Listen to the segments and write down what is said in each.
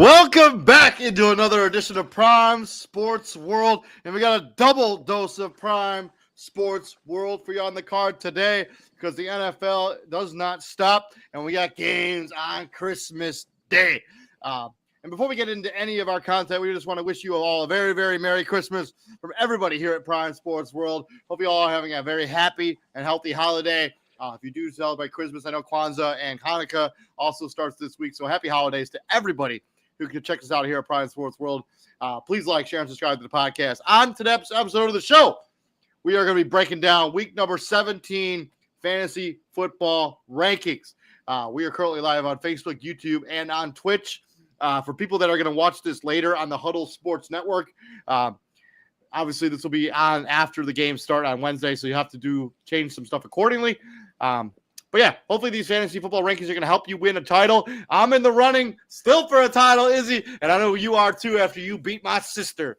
Welcome back into another edition of Prime Sports World, and we got a double dose of Prime Sports World for you on the card today because the NFL does not stop, and we got games on Christmas Day. And before we get into any of our content, we just want to wish you all a very, very Merry Christmas from everybody here at Prime Sports World. Hope you all are having a very happy and healthy holiday. If you do celebrate Christmas, I know Kwanzaa and Hanukkah also starts this week, so happy holidays to everybody who can check us out here at Prime Sports World. Please like, share, and subscribe to the podcast. On today's episode of the show, we are going to be breaking down week number 17 fantasy football rankings. We are currently live on Facebook, YouTube, and on Twitch. For people that are going to watch this later on the Huddle Sports Network, obviously this will be on after the games start on Wednesday, so you have to change some stuff accordingly. But yeah, hopefully these fantasy football rankings are going to help you win a title. I'm in the running still for a title, Izzy, and I know you are too after you beat my sister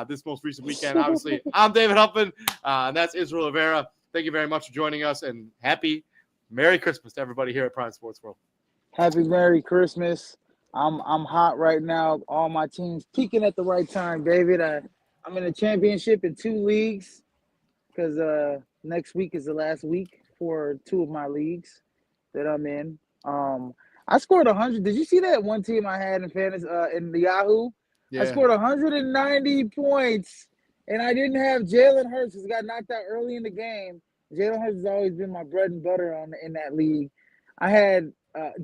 this most recent weekend. Obviously, I'm David Huffman, and that's Israel Rivera. Thank you very much for joining us, and happy Merry Christmas to everybody here at Prime Sports World. Happy Merry Christmas. I'm hot right now. All my teams peaking at the right time, David. I'm in a championship in 2 leagues because next week is the last week for 2 of my leagues that I'm in. I scored 100. Did you see that one team I had in fantasy in the Yahoo? Yeah. I scored 190 points, and I didn't have Jalen Hurts because he got knocked out early in the game. Jalen Hurts has always been my bread and butter in that league. I had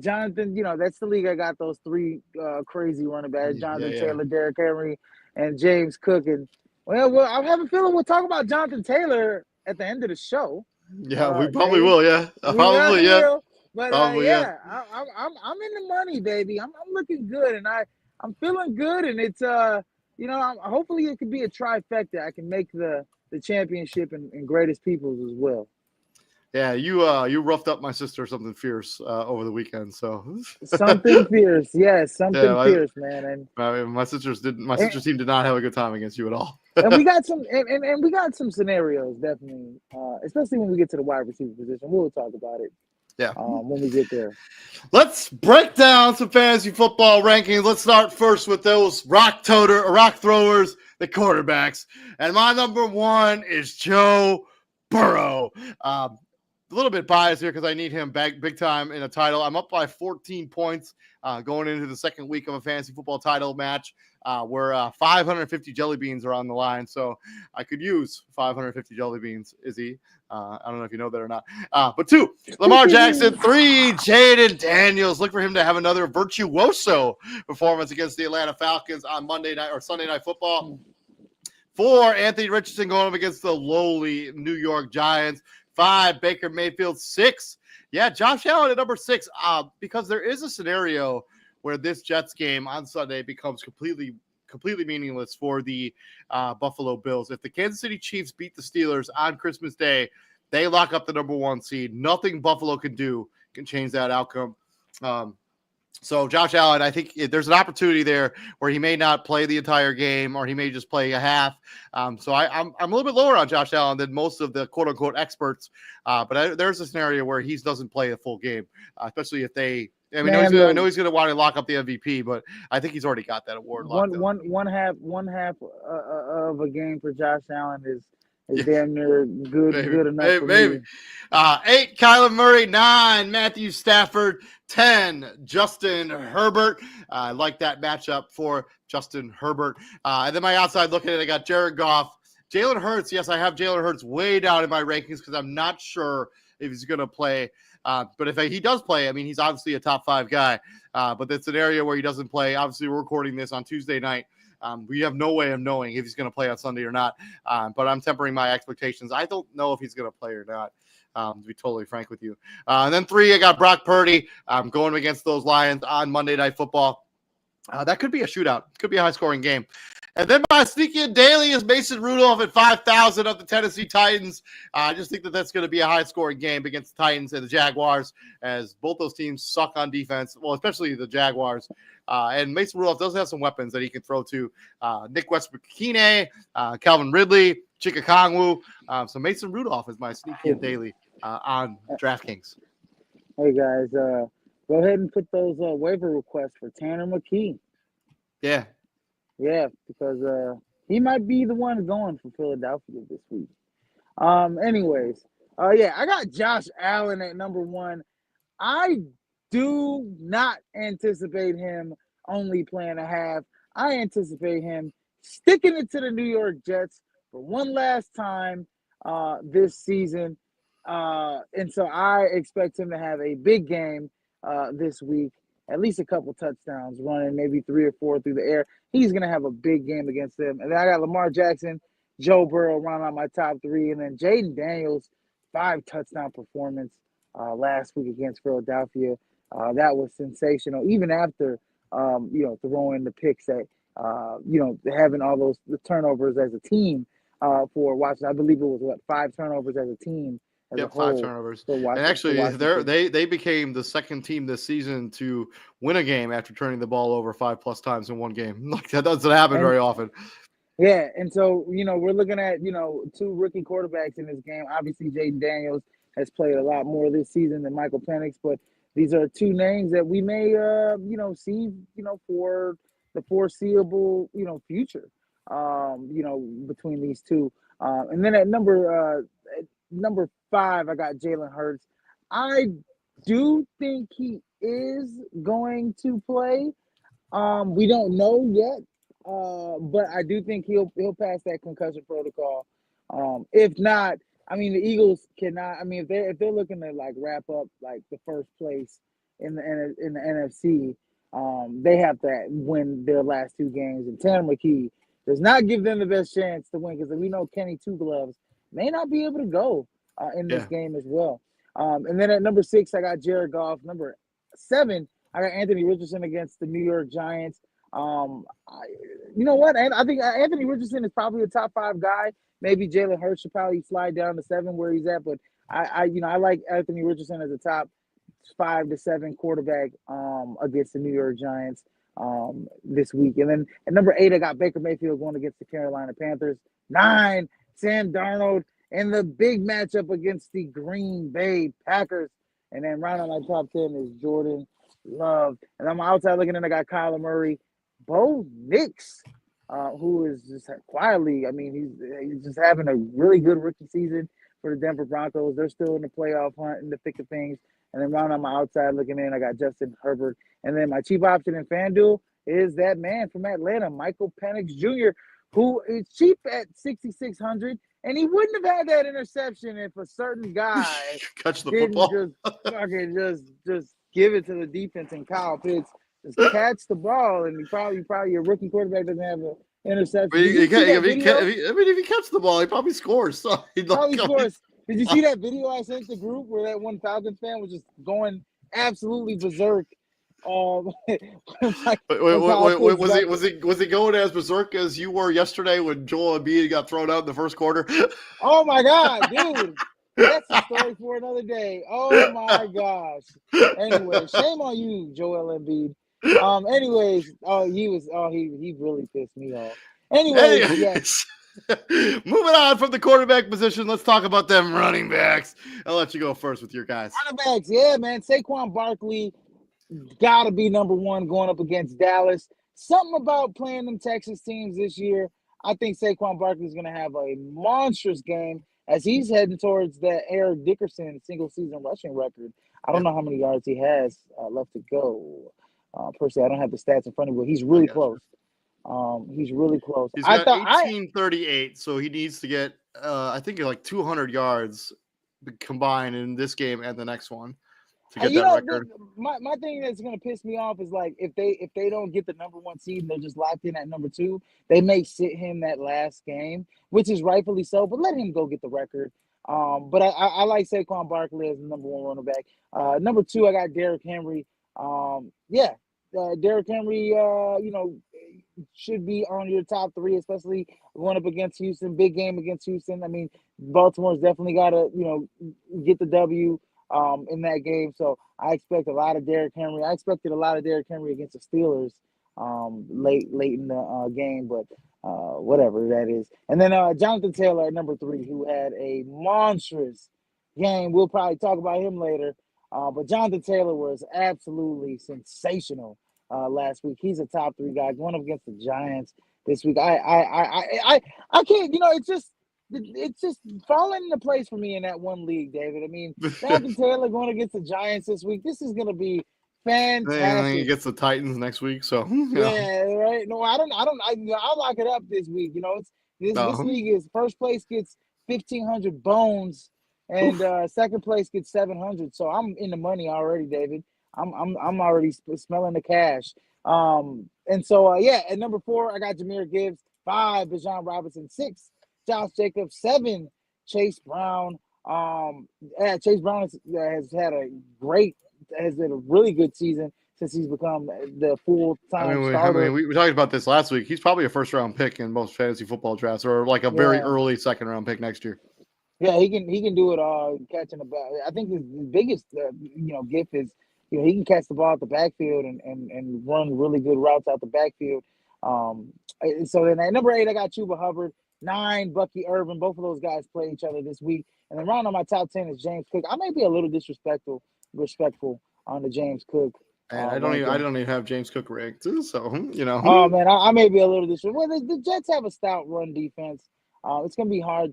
Jonathan, that's the league I got those 3 crazy running backs, Jonathan Taylor, Derrick Henry, and James Cook. And well, I have a feeling we'll talk about Jonathan Taylor at the end of the show. Yeah, we probably will. Yeah, probably. Yeah, but I'm in the money, baby. I'm looking good, and I'm feeling good, and it's hopefully it could be a trifecta. I can make the championship and greatest peoples as well. Yeah, you roughed up my sister something fierce over the weekend. So something fierce, yes, fierce, man. And my sister team did not have a good time against you at all. And we got some, and we got some scenarios definitely, especially when we get to the wide receiver position. We'll talk about it. Yeah, when we get there. Let's break down some fantasy football rankings. Let's start first with those rock throwers, the quarterbacks, and my number 1 is Joe Burrow. A little bit biased here because I need him back big time in a title. I'm up by 14 points going into the second week of a fantasy football title match where 550 jelly beans are on the line. So I could use 550 jelly beans, Izzy. I don't know if you know that or not. But 2, Lamar Jackson. 3, Jaden Daniels. Look for him to have another virtuoso performance against the Atlanta Falcons on Monday night or Sunday Night Football. 4, Anthony Richardson going up against the lowly New York Giants. 5, Baker Mayfield. 6, Josh Allen at number 6. Because there is a scenario where this Jets game on Sunday becomes completely meaningless for the Buffalo Bills. If the Kansas City Chiefs beat the Steelers on Christmas Day, they lock up the number 1 seed. Nothing Buffalo can do can change that outcome. So Josh Allen, I think there's an opportunity there where he may not play the entire game or he may just play a half. So I'm a little bit lower on Josh Allen than most of the quote unquote experts. But there's a scenario where he doesn't play a full game, especially if they. I mean, I know he's going to want to lock up the MVP, but I think he's already got that award. One half of a game for Josh Allen is damn near good enough for me. 8, Kyler Murray. 9, Matthew Stafford. 10, Justin Herbert. I like that matchup for Justin Herbert. And then my outside looking at it, I got Jared Goff. Jalen Hurts. Yes, I have Jalen Hurts way down in my rankings because I'm not sure if he's going to play. But if he does play, I mean, he's obviously a top 5 guy. But that's an area where he doesn't play. Obviously, we're recording this on Tuesday night. We have no way of knowing if he's going to play on Sunday or not. But I'm tempering my expectations. I don't know if he's going to play or not, to be totally frank with you. And then 3, I got Brock Purdy. I'm going against those Lions on Monday Night Football. That could be a shootout. Could be a high-scoring game. And then my sneaky and daily is Mason Rudolph at 5,000 of the Tennessee Titans. I just think that that's going to be a high-scoring game against the Titans and the Jaguars, as both those teams suck on defense, well, especially the Jaguars. And Mason Rudolph does have some weapons that he can throw to. Nick Westbrook-Kine, Calvin Ridley, Chika Kongwu. So Mason Rudolph is my sneaky and daily on DraftKings. Hey, guys, go ahead and put those waiver requests for Tanner McKee. Yeah. Yeah, because he might be the one going for Philadelphia this week. Anyways, yeah, I got Josh Allen at number one. I do not anticipate him only playing a half. I anticipate him sticking it to the New York Jets for one last time this season. And so I expect him to have a big game this week, at least a couple touchdowns running, maybe 3 or 4 through the air. He's going to have a big game against them. And then I got Lamar Jackson, Joe Burrow round out my top three, and then Jaden Daniels, 5 touchdown performance last week against Philadelphia. That was sensational. Even after throwing the picks that having all those the turnovers as a team for Washington. I believe it was 5 turnovers as a team as a Yep, 5 whole turnovers. for And actually, Washington. they became the second team this season to win a game after turning the ball over 5+ times in one game. Like that doesn't happen And very often. yeah, and so we're looking at 2 rookie quarterbacks in this game. Obviously, Jaden Daniels has played a lot more this season than Michael Penix, but these are 2 names that we may see for the foreseeable future. Between these two, and then at number 5, I got Jalen Hurts. I do think he is going to play. We don't know yet, but I do think he'll pass that concussion protocol. If not, I mean the Eagles cannot. I mean if they're looking to like wrap up like the first place in the NFC, they have to win their last 2 games. And Tanner McKee does not give them the best chance to win because we know Kenny Two Gloves may not be able to go in this Yeah. game as well. And then at number 6, I got Jared Goff. Number 7, I got Anthony Richardson against the New York Giants. You know what? And I think Anthony Richardson is probably a top 5 guy. Maybe Jalen Hurts should probably slide down to 7 where he's at. But I like Anthony Richardson as a top 5 to 7 quarterback against the New York Giants this week. And then at number 8, I got Baker Mayfield going against the Carolina Panthers. 9, Sam Darnold in the big matchup against the Green Bay Packers. And then right on my top 10 is Jordan Love. And I'm outside looking in, I got Kyler Murray. Bo Nix, who is just quietly, I mean, he's just having a really good rookie season for the Denver Broncos. They're still in the playoff hunt, in the thick of things. And then round on my outside looking in, I got Justin Herbert. And then my cheap option in FanDuel is that man from Atlanta, Michael Penix Jr., who is cheap at 6,600. And he wouldn't have had that interception if a certain guy Catch the didn't football. just fucking just give it to the defense and Kyle Pitts just catch the ball, and he probably a rookie quarterback doesn't have an interception. Did you see that video? If he catches the ball, he probably scores. So Probably scores. Did you see that video I sent the group where that one Falcons fan was just going absolutely berserk? Wait, was he going as berserk as you were yesterday when Joel Embiid got thrown out in the first quarter? Oh my God, dude. That's a story for another day. Oh my gosh. Anyway, shame on you, Joel Embiid. Anyways, he really pissed me off. Anyways, yes. Moving on from the quarterback position, let's talk about them running backs. I'll let you go first with your guys. Running backs, yeah, man. Saquon Barkley gotta be number 1 going up against Dallas. Something about playing them Texas teams this year. I think Saquon Barkley is gonna have a monstrous game as he's heading towards that Eric Dickerson single season rushing record. I don't Yep. know how many yards he has left to go. Personally, I don't have the stats in front of me, but he's I really got you. close. He's really close. He's I got thought 1838, so he needs to get I think like 200 yards combined in this game and the next one to get that record. My thing that's gonna piss me off is like if they don't get the number 1 seed and they're just locked in at number 2, they may sit him that last game, which is rightfully so. But let him go get the record. But I like Saquon Barkley as the number 1 running back. Number 2, I got Derrick Henry. Derrick Henry, should be on your top 3, especially going up against Houston. Big game against Houston. I mean, Baltimore's definitely got to, get the W in that game. So I expect a lot of Derrick Henry. I expected a lot of Derrick Henry against the Steelers late in the game, but whatever that is. And then Jonathan Taylor at number 3, who had a monstrous game. We'll probably talk about him later. But Jonathan Taylor was absolutely sensational last week. He's a top 3 guy going up against the Giants this week. I can't. It's just falling into place for me in that one league, David. I mean, Jonathan Taylor going against the Giants this week. This is going to be Then he fantastic. gets the Titans next week. So, Yeah, right. No, I don't. I'll lock it up this week. This no. league is first place gets 1,500 bones, and Oof. second place gets 700. So I'm in the money already, David. I'm already smelling the cash. And so yeah, at number 4, I got Jahmyr Gibbs. 5, Bijan Robinson. 6, Josh Jacobs. 7, Chase Brown. Chase Brown has had a really good season since he's become the full-time I starter. mean, we talked about this last week. He's probably a first round pick in most fantasy football drafts, or like a very Yeah, early second round pick next year. yeah, he can do it all catching the ball. I think his biggest gift is he can catch the ball at the backfield and run really good routes out the backfield. So then at number 8, I got Chuba Hubbard. 9, Bucky Irvin. Both of those guys play each other this week. And then round on my top 10 is James Cook. I may be a little respectful on the James Cook And I ranking. don't even have James Cook ranked. So, Oh man, I may be a little disrespectful. Well, the Jets have a stout run defense. It's gonna be a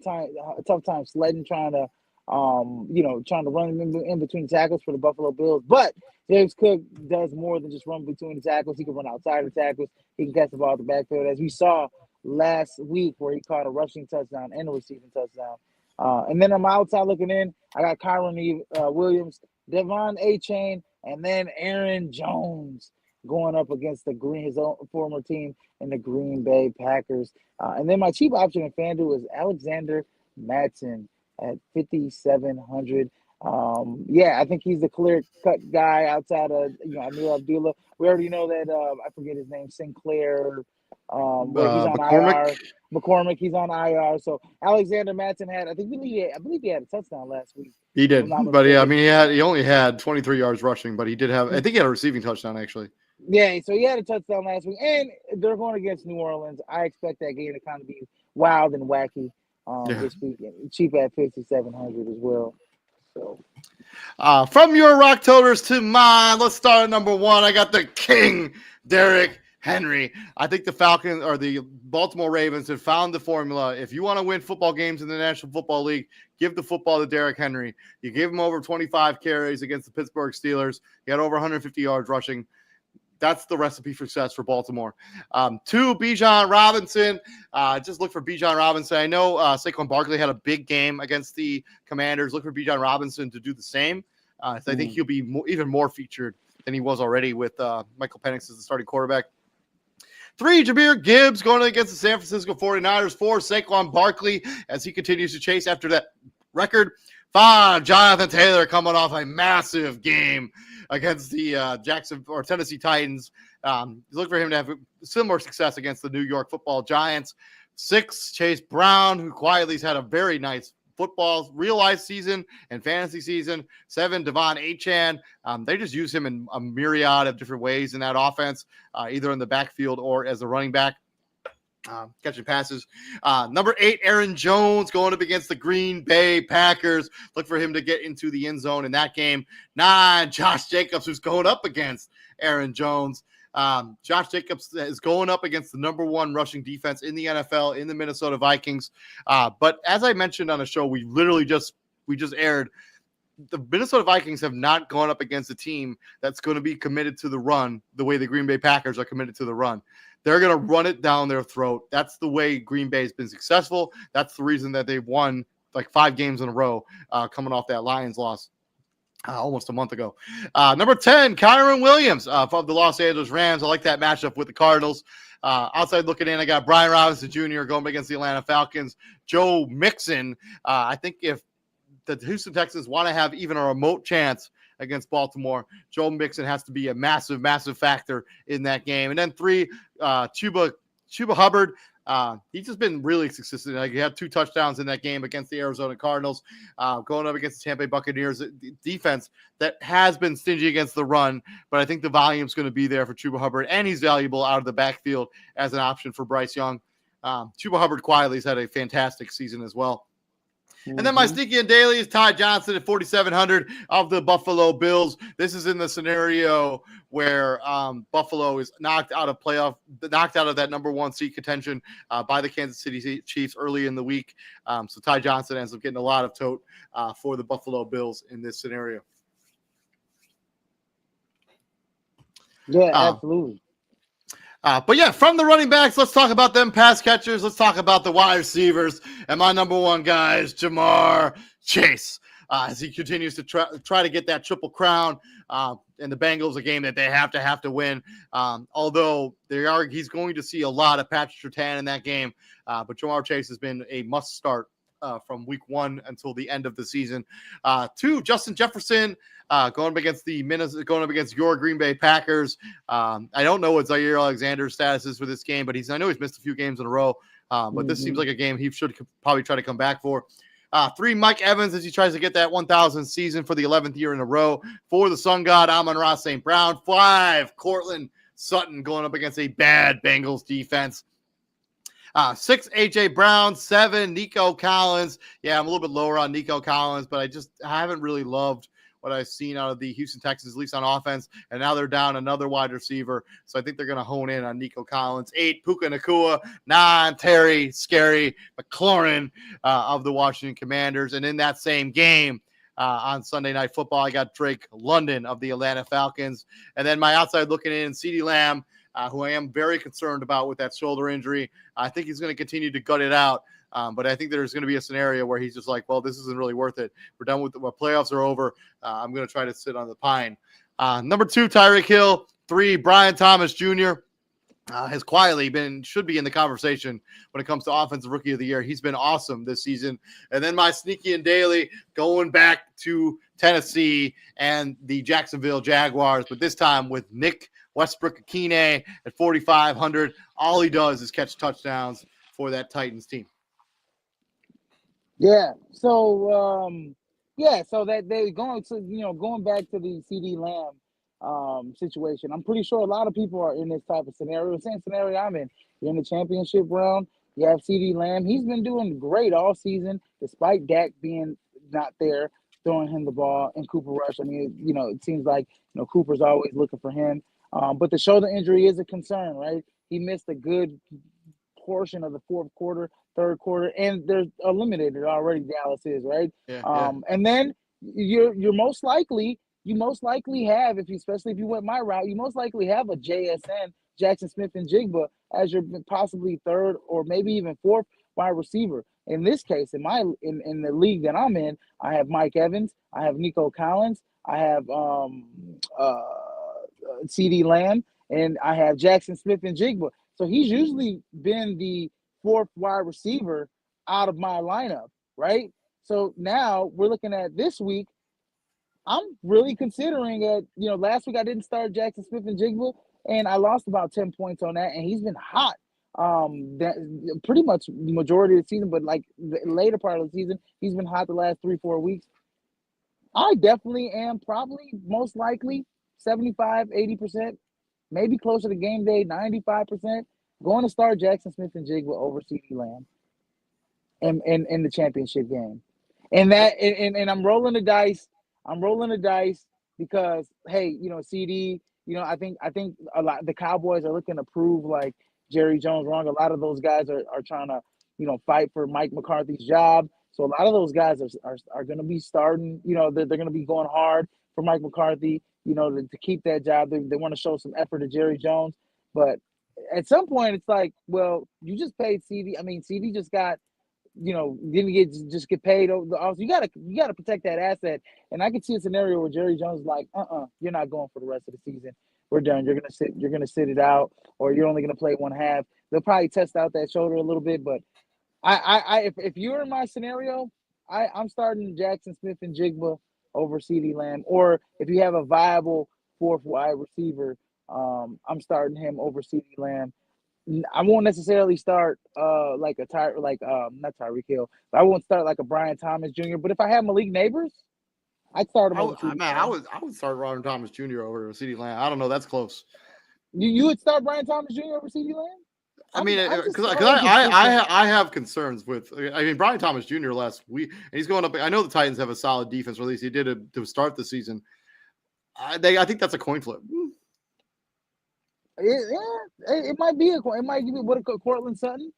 tough time sledding trying to run in between tackles for the Buffalo Bills. But James Cook does more than just run between the tackles. He can run outside the tackles. He can catch the ball at the backfield, as we saw last week, where he caught a rushing touchdown and a receiving touchdown. And then on my outside looking in, I got Kyron Williams, Devon Achane, and then Aaron Jones going up against his own former team in the Green Bay Packers. And then my cheap option in FanDuel is Alexander Mattson at 5,700. Yeah, I think he's the clear cut guy outside of Amir Abdullah. We already know that I forget his name, Sinclair, where he's on McCormick, IR. McCormick, he's on IR. So Alexander Mattson I believe he had a touchdown last week, he if I'm did, not but yeah, I mistaken. mean, he only had 23 yards rushing, but he did have. I think he had a receiving touchdown actually. Yeah, so he had a touchdown last week, and they're going against New Orleans. I expect that game to kind of be wild and wacky Yeah. this weekend. Cheap at 5,700 as well. So From your Rock Toters to mine, let's start at number 1. I got the King, Derrick Henry. I think the Falcons or the Baltimore Ravens have found the formula. If you want to win football games in the National Football League, give the football to Derrick Henry. You gave him over 25 carries against the Pittsburgh Steelers. He had over 150 yards rushing. That's the recipe for success for Baltimore. 2, Bijan Robinson. Just look for Bijan Robinson. I know Saquon Barkley had a big game against the Commanders. Look for Bijan Robinson to do the same. So I think he'll be even more featured than he was already with Michael Penix as the starting quarterback. 3, Jahmyr Gibbs going against the San Francisco 49ers. 4, Saquon Barkley as he continues to chase after that record. 5, Jonathan Taylor coming off a massive game against the Tennessee Titans. Look for him to have similar success against the New York Football Giants. 6, Chase Brown, who quietly has had a very nice football real-life season and fantasy season. 7, Devon Achane. They just use him in a myriad of different ways in that offense, either in the backfield or as a running back. Catching passes. Number 8, Aaron Jones going up against the Green Bay Packers. Look for him to get into the end zone in that game. 9, Josh Jacobs, who's going up against Aaron Jones. Josh Jacobs is going up against the number 1 rushing defense in the NFL in the Minnesota Vikings. But as I mentioned on the show, we just aired, the Minnesota Vikings have not gone up against a team that's going to be committed to the run the way the Green Bay Packers are committed to the run. They're going to run it down their throat. That's the way Green Bay has been successful. That's the reason that they've won like 5 games in a row coming off that Lions loss almost a month ago. Number 10, Kyron Williams from the Los Angeles Rams. I like that matchup with the Cardinals. Outside looking in, I got Brian Robinson Jr. going against the Atlanta Falcons. Joe Mixon. I think if the Houston Texans want to have even a remote chance against Baltimore, Joe Mixon has to be a massive, massive factor in that game. And then 3, Chuba Hubbard. He's just been really consistent. Like, he had 2 touchdowns in that game against the Arizona Cardinals, going up against the Tampa Bay Buccaneers defense that has been stingy against the run. But I think the volume is going to be there for Chuba Hubbard, and he's valuable out of the backfield as an option for Bryce Young. Chuba Hubbard quietly has had a fantastic season as well. And then my Mm-hmm. sneaky and daily is Ty Johnson at 4,700 of the Buffalo Bills. This is in the scenario where Buffalo is knocked out of that number one seed contention by the Kansas City Chiefs early in the week. So Ty Johnson ends up getting a lot of tote for the Buffalo Bills in this scenario. Yeah, absolutely. But yeah, from the running backs, let's talk about them pass catchers. Let's talk about the wide receivers. And my number one guy is Jamar Chase. As he continues to try to get that triple crown. And the Bengals, a game that they have to win. Although he's going to see a lot of Patrick Surtain in that game. But Jamar Chase has been a must start from week 1 until the end of the season. 2, Justin Jefferson going up against your Green Bay Packers. I don't know what Zaire Alexander's status is for this game, but I know he's missed a few games in a row. But this seems like a game he should probably try to come back for. 3, Mike Evans, as he tries to get that 1,000 season for the 11th year in a row. 4, the Sun God, Amon-Ra St. Brown. 5, Cortland Sutton going up against a bad Bengals defense. 6, A.J. Brown. 7, Nico Collins. Yeah, I'm a little bit lower on Nico Collins, but I haven't really loved what I've seen out of the Houston Texans, at least on offense. And now they're down another wide receiver. So I think they're going to hone in on Nico Collins. 8, Puka Nacua. 9, Terry Scary McLaurin of the Washington Commanders. And in that same game, on Sunday Night Football, I got Drake London of the Atlanta Falcons. And then my outside looking in, CeeDee Lamb, who I am very concerned about with that shoulder injury. I think he's going to continue to gut it out. But I think there's going to be a scenario where he's just like, well, this isn't really worth it. We're done with the playoffs are over. I'm going to try to sit on the pine. Number 2, Tyreek Hill. 3, Brian Thomas Jr. Has quietly should be in the conversation when it comes to Offensive Rookie of the Year. He's been awesome this season. And then my sneaky and daily going back to Tennessee and the Jacksonville Jaguars, but this time with Nick Westbrook-Akine at 4,500. All he does is catch touchdowns for that Titans team. Yeah. So so that they going back to the CeeDee Lamb situation. I'm pretty sure a lot of people are in this type of scenario. The same scenario I'm in. You're in the championship round. You have CeeDee Lamb. He's been doing great all season, despite Dak being not there, throwing him the ball, and Cooper Rush. I mean, it seems like Cooper's always looking for him. But the shoulder injury is a concern, right? He missed a good portion of the fourth quarter, third quarter, and they're eliminated already. Dallas is, right. And then you most likely have, especially if you went my route, you most likely have a JSN, Jackson Smith and Jigba, as your possibly third or maybe even fourth wide receiver. In this case, in the league that I'm in, I have Mike Evans, I have Nico Collins, I have CeeDee Lamb, and I have Jackson Smith and Jigba. So he's usually been the fourth wide receiver out of my lineup, right? So now we're looking at this week. I'm really considering last week I didn't start Jackson Smith and Jigba, and I lost about 10 points on that, and he's been hot. That pretty much the majority of the season, but like the later part of the season, he's been hot the last 3-4 weeks. I definitely am probably most likely 75, 80%, maybe closer to game day, 95%, going to start Jackson Smith and Jigba over CeeDee Lamb in the championship game. And I'm rolling the dice. I'm rolling the dice because, hey, CD, I think a lot the Cowboys are looking to prove like Jerry Jones wrong. A lot of those guys are trying to, fight for Mike McCarthy's job. So a lot of those guys are going to be starting, they're going to be going hard for Mike McCarthy, to keep that job. They want to show some effort to Jerry Jones. But at some point, it's like, well, you just paid CD. I mean, CD just got, didn't get paid over the offseason. You gotta protect that asset. And I can see a scenario where Jerry Jones is like, you're not going for the rest of the season. We're done. You're gonna sit it out, or you're only gonna play one half. They'll probably test out that shoulder a little bit, but if you're in my scenario, I'm starting Jackson Smith and Jigba over CeeDee Lamb, or if you have a viable fourth wide receiver, I'm starting him over CeeDee Lamb. I won't necessarily start not Tyreek Hill, but I won't start like a Brian Thomas Jr. But if I have Malik Neighbors, I'd start him over CeeDee Lamb. I would start Brian Thomas Jr. over CeeDee Lamb. I don't know, that's close. You would start Brian Thomas Jr. over CeeDee Lamb? I mean, I'm just because so inconsistent. I have concerns with. I mean, Brian Thomas Jr. last week, and he's going up. I know the Titans have a solid defense, or at least he did to start the season. I think that's a coin flip. It might be it might give me what Cortland Sutton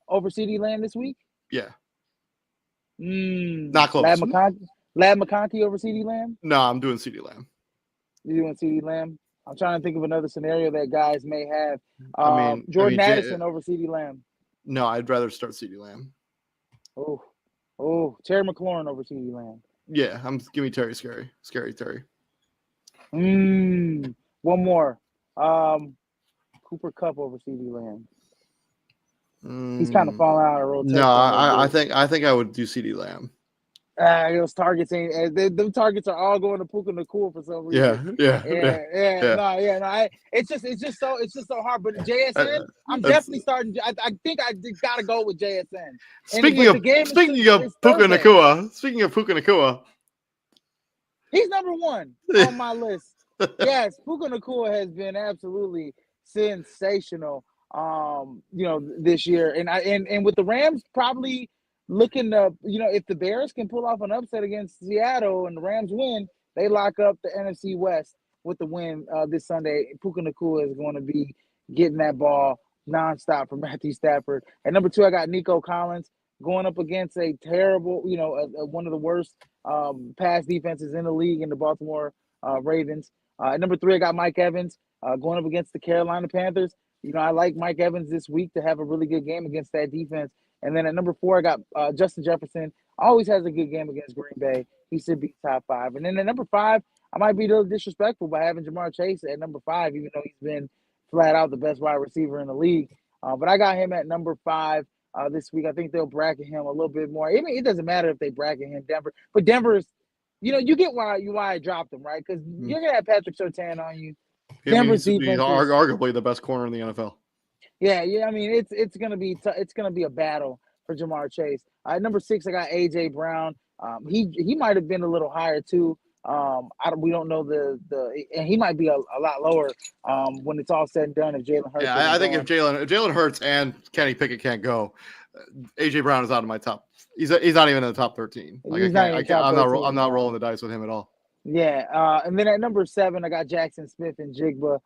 over CD Lamb this week. Yeah, Mm. not close. Lad McConkey over CD Lamb. No, I'm doing CD Lamb. You doing CD Lamb? I'm trying to think of another scenario that guys may have. Jordan Jay, Addison over CD Lamb. No, I'd rather start CD Lamb. Oh, Terry McLaurin over CD Lamb. Yeah, give me Terry. Scary Terry. One more. Cooper Kupp over CD Lamb. He's kind of falling out of rotation. No, I think I would do CD Lamb. Those targets ain't. Them targets are all going to Puka Nacua for some reason. Yeah. No. It's just so hard. But JSN, I'm definitely starting. I think I gotta go with JSN. Speaking of Puka Nacua, he's number one on my list. Yes, Puka Nacua has been absolutely sensational. This year, and with the Rams probably looking up, if the Bears can pull off an upset against Seattle and the Rams win, they lock up the NFC West with the win this Sunday. Puka Nacua is going to be getting that ball nonstop for Matthew Stafford. At number 2, I got Nico Collins going up against a terrible, one of the worst pass defenses in the league in the Baltimore Ravens. At number 3, I got Mike Evans going up against the Carolina Panthers. I like Mike Evans this week to have a really good game against that defense. And then at number 4, I got Justin Jefferson. Always has a good game against Green Bay. He should be top 5. And then at number 5, I might be a little disrespectful by having Jamar Chase at number 5, even though he's been flat out the best wide receiver in the league. But I got him at number 5 this week. I think they'll bracket him a little bit more. I mean, it doesn't matter if they bracket him, Denver. But Denver's, you get why I dropped him, right? Because you're going to have Patrick Surtain on you. Denver's defense arguably the best corner in the NFL. Yeah. I mean, it's gonna be a battle for Jamar Chase. At number 6, I got AJ Brown. He might have been a little higher too. We don't know and he might be a lot lower when it's all said and done. If Jalen Hurts, yeah, I think if Jalen Hurts and Kenny Pickett can't go, AJ Brown is out of my top. He's not even in the top 13. I'm not rolling the dice with him at all. Yeah, and then at number 7, I got Jackson Smith and Jigba.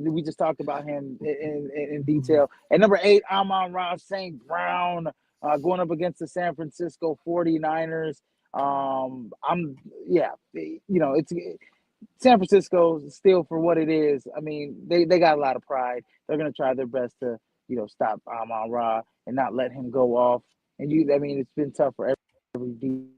We just talked about him in detail. At number 8, Amon-Ra St. Brown going up against the San Francisco 49ers. It's San Francisco still for what it is. I mean, they got a lot of pride. They're going to try their best to, stop Amon-Ra and not let him go off. And it's been tough for every defense.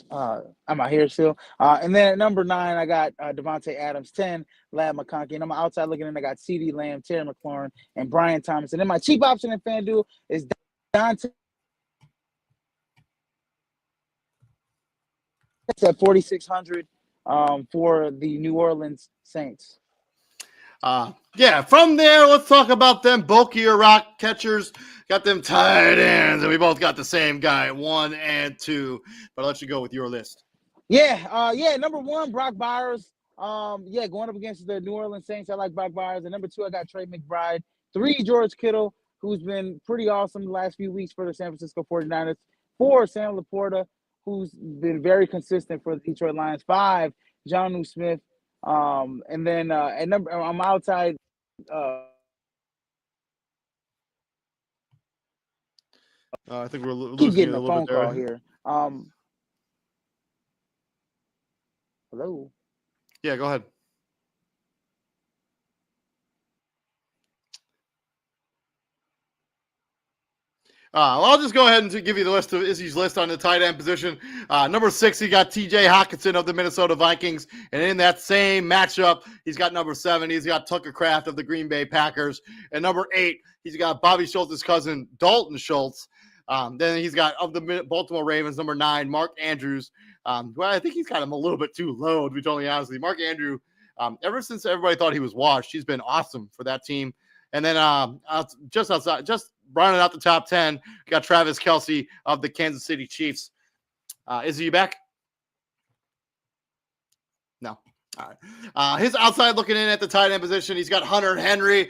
I'm out here still. And then at number 9, I got Devontae Adams. 10, Lad McConkey. And I'm outside looking in. I got CD Lamb, Terry McLaurin, and Brian Thomas. And then my cheap option in FanDuel is Dante at 4,600 for the New Orleans Saints. From there, let's talk about them bulkier rock catchers. Got them tight ends, and we both got the same guy, 1 and 2. But I'll let you go with your list. Number 1, Brock Bowers. Going up against the New Orleans Saints, I like Brock Bowers. And number 2, I got Trey McBride. 3, George Kittle, who's been pretty awesome the last few weeks for the San Francisco 49ers. 4, Sam Laporta, who's been very consistent for the Detroit Lions. 5, Jonnu Smith. And then at number, I'm outside. I think we're losing getting a a little phone bit there. call here. Hello. Yeah, go ahead. I'll just go ahead and give you the list of Izzy's list on the tight end position. Number 6, he got T.J. Hockenson of the Minnesota Vikings. And in that same matchup, he's got number 7. He's got Tucker Kraft of the Green Bay Packers. And number 8, he's got Bobby Schultz's cousin, Dalton Schultz. Then he's got of the Baltimore Ravens, number 9, Mark Andrews. I think he's got him a little bit too low, to be totally honest with you. Mark Andrews, ever since everybody thought he was washed, he's been awesome for that team. And then just rounding out the top 10, we got Travis Kelce of the Kansas City Chiefs. Is he back? No. All right. His outside looking in at the tight end position. He's got Hunter Henry,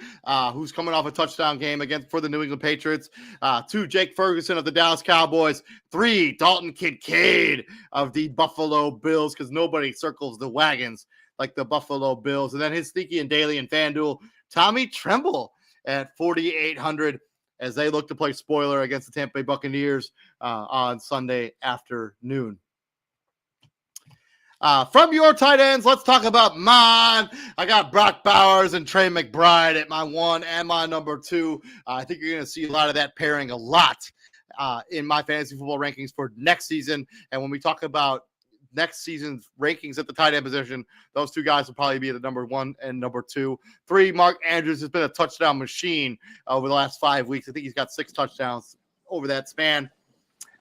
who's coming off a touchdown game against for the New England Patriots. 2, Jake Ferguson of the Dallas Cowboys. 3, Dalton Kincaid of the Buffalo Bills, because nobody circles the wagons like the Buffalo Bills. And then his sneaky and daily and FanDuel, Tommy Tremble at 4,800 as they look to play spoiler against the Tampa Bay Buccaneers on Sunday afternoon. From your tight ends, let's talk about mine. I got Brock Bowers and Trey McBride at my 1 and my number 2. I think you're going to see a lot of that pairing a lot in my fantasy football rankings for next season. And when we talk about next season's rankings at the tight end position, those 2 guys will probably be the number 1 and number 2. 3, Mark Andrews has been a touchdown machine over the last 5 weeks. I think he's got 6 touchdowns over that span.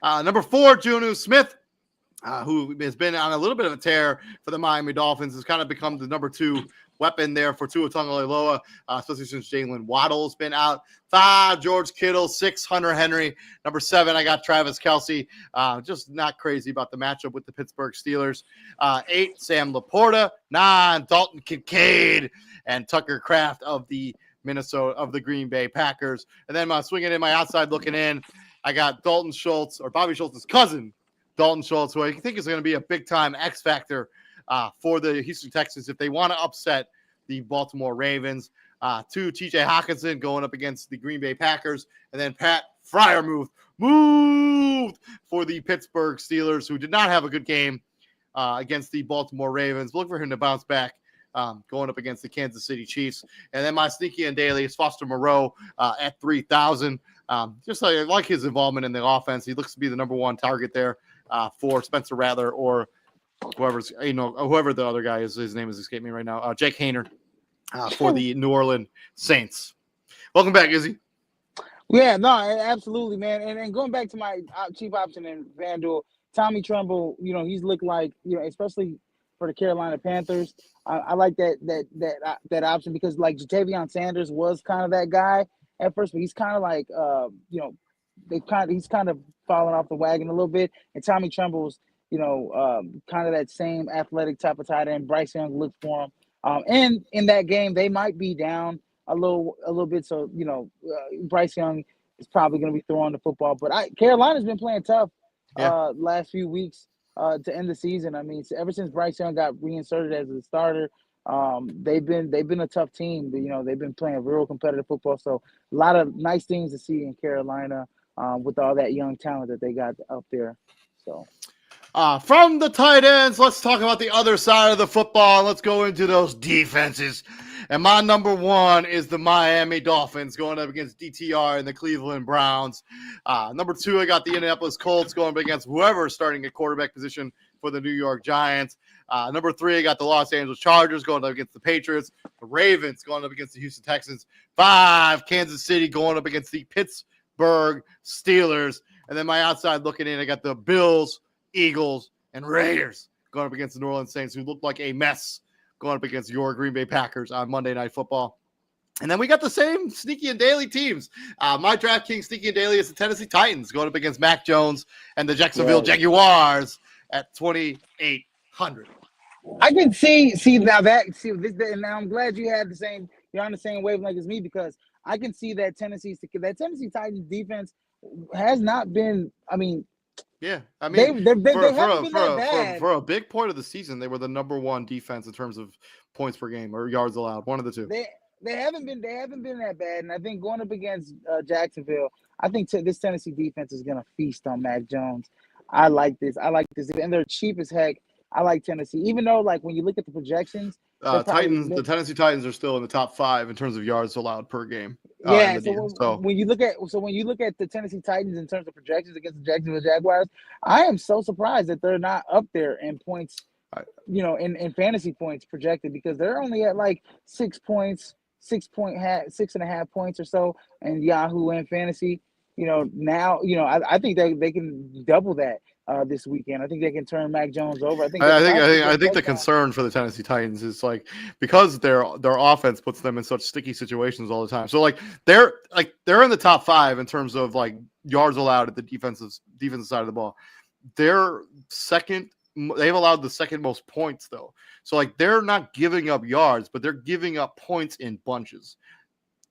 Number 4, Juju Smith, who has been on a little bit of a tear for the Miami Dolphins, has kind of become the number 2 weapon there for Tua Tagovailoa, especially since Jalen Waddle's been out. 5, George Kittle. 6, Hunter Henry. Number 7, I got Travis Kelce. Just not crazy about the matchup with the Pittsburgh Steelers. 8, Sam Laporta. 9, Dalton Kincaid and Tucker Kraft of the Green Bay Packers. And then swinging in my outside looking in, I got Dalton Schultz, or Bobby Schultz's cousin, Dalton Schultz, who I think is going to be a big-time X factor for the Houston Texans if they want to upset the Baltimore Ravens. 2, TJ Hawkinson going up against the Green Bay Packers. And then Pat Freiermuth moved for the Pittsburgh Steelers, who did not have a good game against the Baltimore Ravens. Look for him to bounce back going up against the Kansas City Chiefs. And then my sneaky and daily is Foster Moreau at 3,000. Just like his involvement in the offense. He looks to be the number 1 target there for Spencer Rattler or whoever the other guy is. His name is escaping me right now. Jake Hayner for the New Orleans Saints. Welcome back, Izzy. Yeah, no, absolutely, man. And going back to my cheap option in FanDuel, Tommy Tremble, he's looked like, especially for the Carolina Panthers, I like that option because like Jatavion Sanders was kind of that guy at first, but he's kind of like, he's kind of falling off the wagon a little bit. And Tommy Tremble's, kind of that same athletic type of tight end. Bryce Young looked for him. And in that game, they might be down a little bit. So, Bryce Young is probably going to be throwing the football. But Carolina's been playing tough last few weeks to end the season. I mean, ever since Bryce Young got reinserted as a starter, they've been a tough team. They've been playing real competitive football. So a lot of nice things to see in Carolina with all that young talent that they got up there. So. From the tight ends, let's talk about the other side of the football. Let's go into those defenses. And my number 1 is the Miami Dolphins going up against DTR and the Cleveland Browns. Number 2, I got the Indianapolis Colts going up against whoever's starting at quarterback position for the New York Giants. Number 3, I got the Los Angeles Chargers going up against the Patriots. The Ravens going up against the Houston Texans. 5, Kansas City going up against the Pittsburgh Steelers. And then my outside looking in, I got the Bills, Eagles, and Raiders going up against the New Orleans Saints, who look like a mess going up against your Green Bay Packers on Monday Night Football. And then we got the same sneaky and daily teams. My DraftKings sneaky and daily is the Tennessee Titans going up against Mac Jones and the Jacksonville Jaguars at 2,800. I can see now and now I'm glad you're on the same wavelength as me because I can see that Tennessee Titans defense has not been, yeah, I mean, they haven't been that bad. For a big point of the season, they were the number 1 defense in terms of points per game or yards allowed, one of the 2. They haven't been that bad, and I think going up against Jacksonville, I think this Tennessee defense is going to feast on Mac Jones. I like this, and they're cheap as heck. I like Tennessee, even though like when you look at the projections, the Tennessee Titans are still in the top 5 in terms of yards allowed per game. When you look at the Tennessee Titans in terms of projections against the Jacksonville Jaguars, I am so surprised that they're not up there in points, in fantasy points projected because they're only at like 6 points, 6.5 points or so in Yahoo and fantasy. I think they can double that this weekend. I think they can turn Mac Jones over. I think the concern for the Tennessee Titans is like because their offense puts them in such sticky situations all the time. So they're in the top 5 in terms of like yards allowed at the defensive side of the ball. They're second they've allowed the second most points though. So like they're not giving up yards, but they're giving up points in bunches.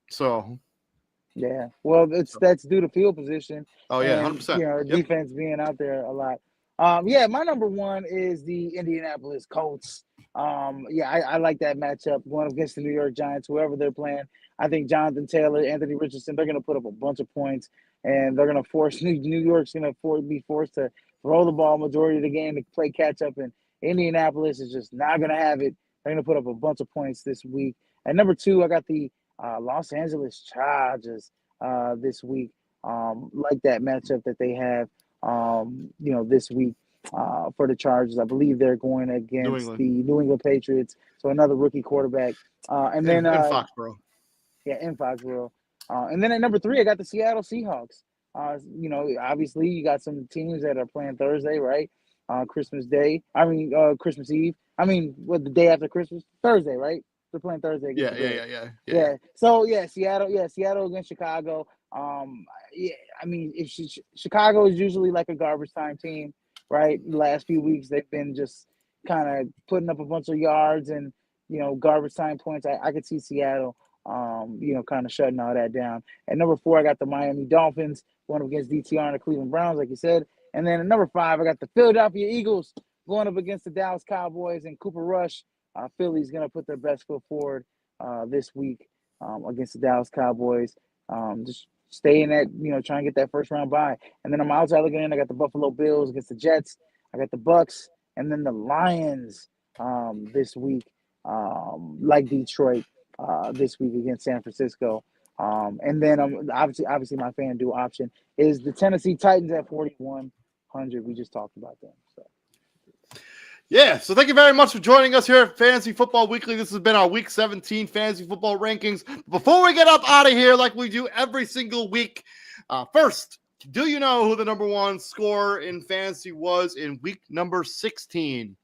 So yeah, well, that's due to field position oh yeah, and 100%. Yep. defense being out there a lot. Yeah, my number one is the Indianapolis Colts. Yeah, I like that matchup going against the New York Giants, whoever they're playing. I think Jonathan Taylor, Anthony Richardson, they're going to put up a bunch of points, and they're going to force New York's going to be forced to throw the ball majority of the game to play catch up, and Indianapolis is just not going to have it. They're going to put up a bunch of points this week. At number two, I got the Los Angeles Chargers this week. Like that matchup that they have, this week for the Chargers. I believe they're going against the New England Patriots. So another rookie quarterback. And then in Foxborough. Yeah, in Foxborough. And then at number three, I got the Seattle Seahawks. Obviously you got some teams that are playing Thursday, right? Christmas Eve. The day after Christmas? Thursday, right? They're playing Thursday. Yeah. So Seattle against Chicago. If Chicago is usually like a garbage time team, right? The last few weeks they've been just kind of putting up a bunch of yards and garbage time points. I could see Seattle, kind of shutting all that down. At number four, I got the Miami Dolphins going up against DTR and the Cleveland Browns, like you said. And then at number five, I got the Philadelphia Eagles going up against the Dallas Cowboys and Cooper Rush. Philly's going to put their best foot forward this week against the Dallas Cowboys. Just stay in that, try and get that first round bye. And then I'm outside looking in. I got the Buffalo Bills against the Jets. I got the Bucks and then the Lions this week, like Detroit this week against San Francisco. And then obviously my FanDuel option is the Tennessee Titans at 4,100. We just talked about them. So. Yeah, so thank you very much for joining us here at Fantasy Football Weekly. This has been our Week 17 Fantasy Football Rankings. Before we get up out of here, like we do every single week, first, do you know who the number one scorer in fantasy was in week number 16?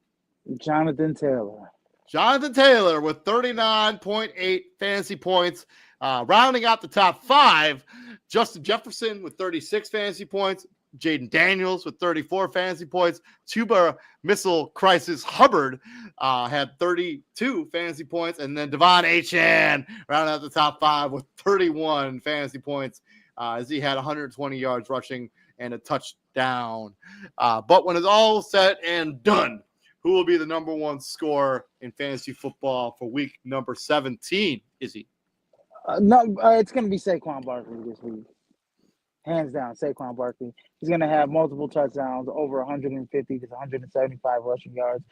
Jonathan Taylor. Jonathan Taylor with 39.8 fantasy points. Rounding out the top five, Justin Jefferson with 36 fantasy points. Jaden Daniels with 34 fantasy points. Tuba Missile Crisis Hubbard had 32 fantasy points. And then Devon Achane rounding out the top five with 31 fantasy points as he had 120 yards rushing and a touchdown. But when it's all said and done, who will be the number one scorer in fantasy football for week number 17, Izzy? It's going to be Saquon Barkley this week. Hands down, Saquon Barkley. He's going to have multiple touchdowns, over 150 to 175 rushing yards,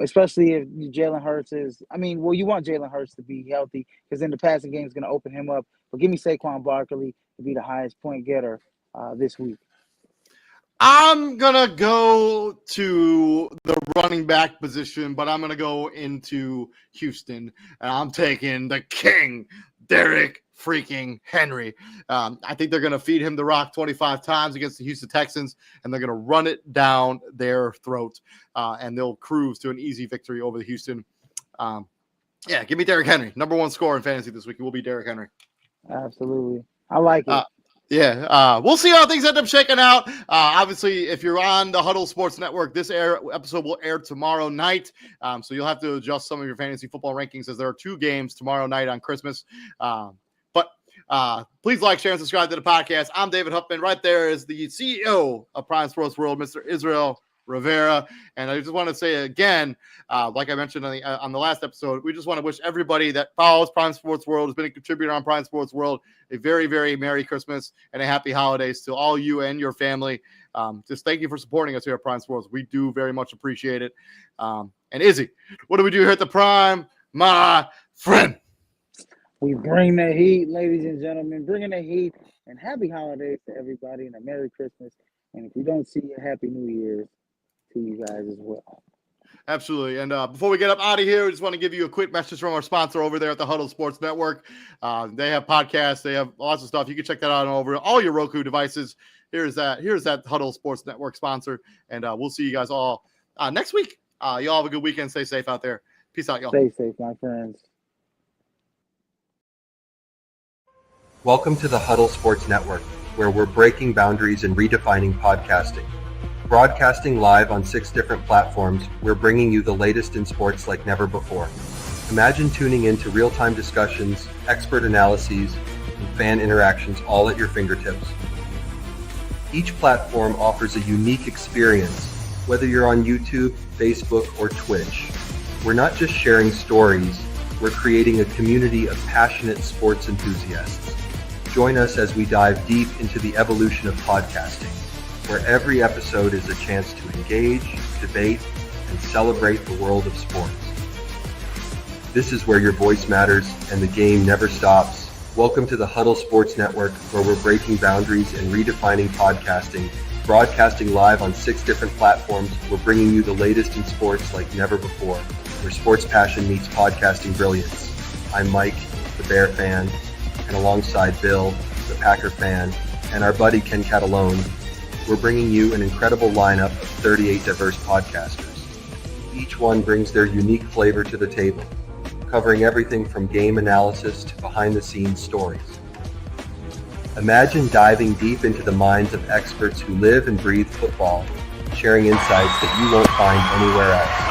especially if Jalen Hurts is – you want Jalen Hurts to be healthy because then the passing game is going to open him up. But give me Saquon Barkley to be the highest point getter this week. I'm going to go to the running back position, but I'm going to go into Houston, and I'm taking the king, Derrick freaking Henry. I think they're going to feed him the rock 25 times against the Houston Texans, and they're going to run it down their throat, and they'll cruise to an easy victory over the Houston. Give me Derrick Henry. Number one scorer in fantasy this week. It will be Derrick Henry. Absolutely. I like it. We'll see how things end up shaking out. Obviously, if you're on the Huddle Sports Network, this episode will air tomorrow night. So you'll have to adjust some of your fantasy football rankings as there are two games tomorrow night on Christmas. But please like, share, and subscribe to the podcast. I'm David Huffman. Right there is the CEO of Prime Sports World, Mr. Israel Rivera. And I just want to say again, like I mentioned on the last episode, we just want to wish everybody that follows Prime Sports World, has been a contributor on Prime Sports World, a very, very Merry Christmas and a Happy Holidays to all you and your family. Just thank you for supporting us here at Prime Sports. We do very much appreciate it. And Izzy, what do we do here at the Prime, my friend? We bring the heat, ladies and gentlemen, bringing the heat, and happy holidays to everybody and a Merry Christmas. And if we don't see you, Happy New Year's to you guys as well. Absolutely. And before we get up out of here, we just want to give you a quick message from our sponsor over there at the Huddle Sports Network. They have podcasts. They have lots of stuff. You can check that out over all your Roku devices. Here's that Huddle Sports Network sponsor. And we'll see you guys all next week. Y'all have a good weekend. Stay safe out there. Peace out, y'all. Stay safe, my friends. Welcome to the Huddle Sports Network, where we're breaking boundaries and redefining podcasting. Broadcasting live on 6 different platforms, we're bringing you the latest in sports like never before. Imagine tuning into real-time discussions, expert analyses, and fan interactions all at your fingertips. Each platform offers a unique experience, whether you're on YouTube, Facebook, or Twitch. We're not just sharing stories, we're creating a community of passionate sports enthusiasts. Join us as we dive deep into the evolution of podcasting, where every episode is a chance to engage, debate, and celebrate the world of sports. This is where your voice matters and the game never stops. Welcome to the Huddle Sports Network, where we're breaking boundaries and redefining podcasting. Broadcasting live on 6 different platforms, we're bringing you the latest in sports like never before, where sports passion meets podcasting brilliance. I'm Mike, the Bear fan, and alongside Bill, the Packer fan, and our buddy Ken Catalone, we're bringing you an incredible lineup of 38 diverse podcasters. Each one brings their unique flavor to the table, covering everything from game analysis to behind-the-scenes stories. Imagine diving deep into the minds of experts who live and breathe football, sharing insights that you won't find anywhere else.